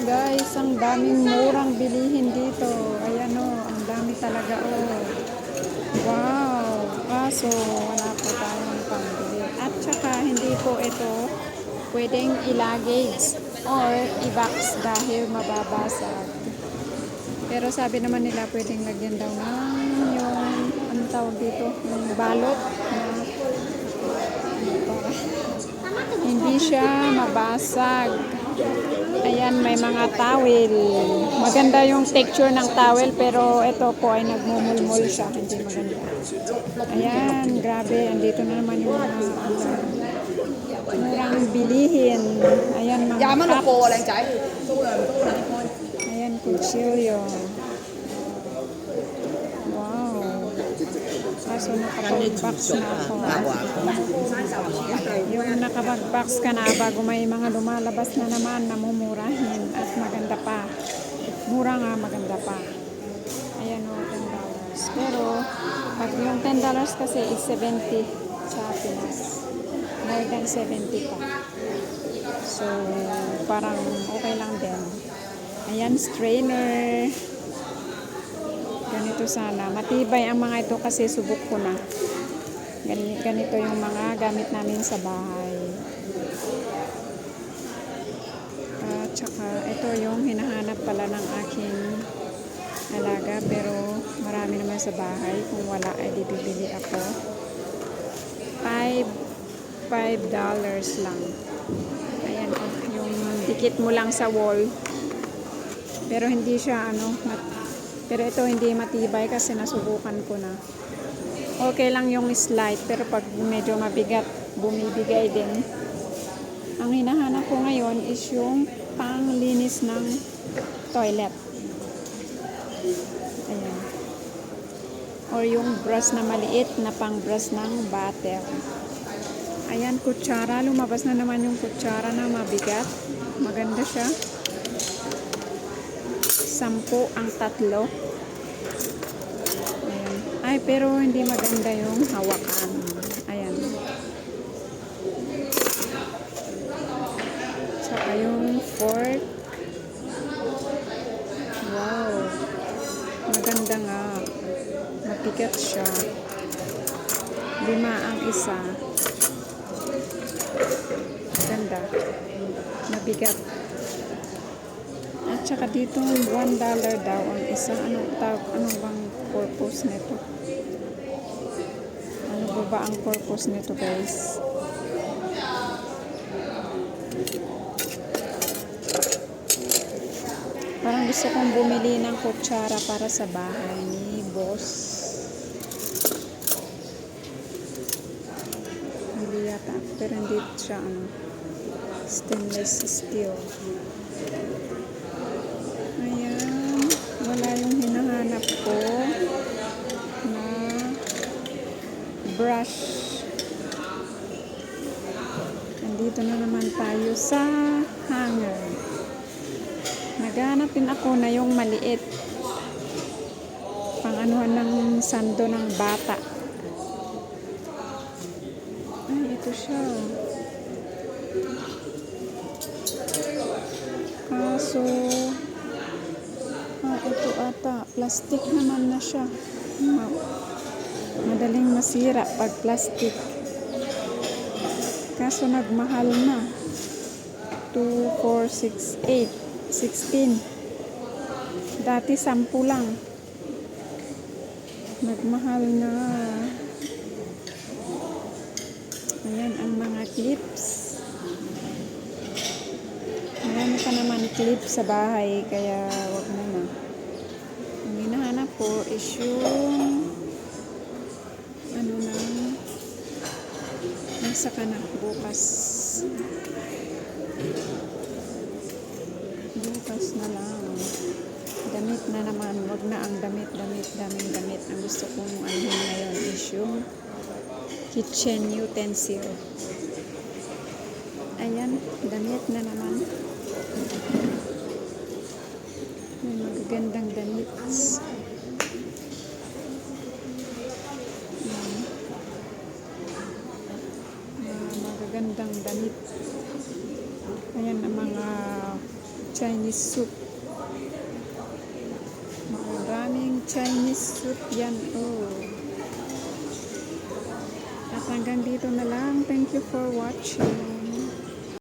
guys, ang daming murang bilihin dito. Ayan o, ang dami talaga o. Wow! Kaso, wala po tayong pambili. At saka, hindi po ito pwedeng ilagage or i-box dahil mababasag. Pero sabi naman nila pwedeng lagyan daw ng yung ano tawag dito, yung balot na hindi siya mabasag. Ayan, may mga towel. Maganda yung texture ng towel pero ito po ay nagmumulmul siya. Hindi maganda. Ayan, grabe. Andito na naman yung mga murang bilihin. Ayan, mga cups. Ayan, kutsilyo. Wow. Kaso nakapag-box na ako. Yung nakapag-box ka na bago may mga lumalabas na naman na mumurahin at maganda pa. Mura nga, maganda pa. Ayan o, $10. Pero, pag yung $10 kasi is 70 sa Pinas. More than 70 pa. So, parang okay lang din. Ayan, strainer. Ganito sana. Matibay ang mga ito kasi subok ko na. Ganito yung mga gamit namin sa bahay. At saka ito yung hinahanap pala ng aking alaga pero marami naman sa bahay. Kung wala ay bibili ako. $5 lang. Ayan oh, yung dikit mo lang sa wall. Pero hindi siya pero ito hindi matibay kasi nasubukan ko na. Okay lang yung slide pero pag medyo mabigat bumibigay din. Ang hinahanap ko ngayon is yung panglinis ng toilet. Ayan. Or yung brush na maliit na pang brush ng butter. Ayan, kutsara. Lumabas na naman yung kutsara na mabigat. Maganda siya. 10 ang tatlo. Ayan. Ay, pero hindi maganda yung hawakan. Ayan. Saka yung fork. Wow. Maganda nga. Mabigat siya. 5 ang isa. Ganda. Mabigat. At saka dito $1 daw ang isa. Anong bang purpose nito? Ano ba ang purpose nito, guys? Parang gusto kong bumili ng kutsara para sa bahay ni boss. Hindi yata. Pero hindi siya stainless steel. Ayan. Wala yung hinahanap ko na brush. Nandito na naman tayo sa hanger. Naghanap din ako na yung maliit. Pang-anuhan ng sando ng bata. Ay, ito siya. Kaso, ito ata. Plastic naman na siya. Madaling masira pag plastic. Kaso nagmahal na. 2, 4, 6, 8. 16. Dati 10 lang. Nagmahal na. Ayan ang mga clips. Marami pa naman clips sa bahay kaya wag mo na. Ang hinahanap ko is yung nasa ka na bukas. Bukas na lang. Damit na naman. Wag na ang daming damit. Ang gusto kong alhin ngayon is yung kitchen utensil. Ayan, damit na naman. May magagandang damit. Magagandang damit. Ayan ang mga Chinese soup. Maraming Chinese soup yan, oh. At hanggang dito na lang. Thank you for watching.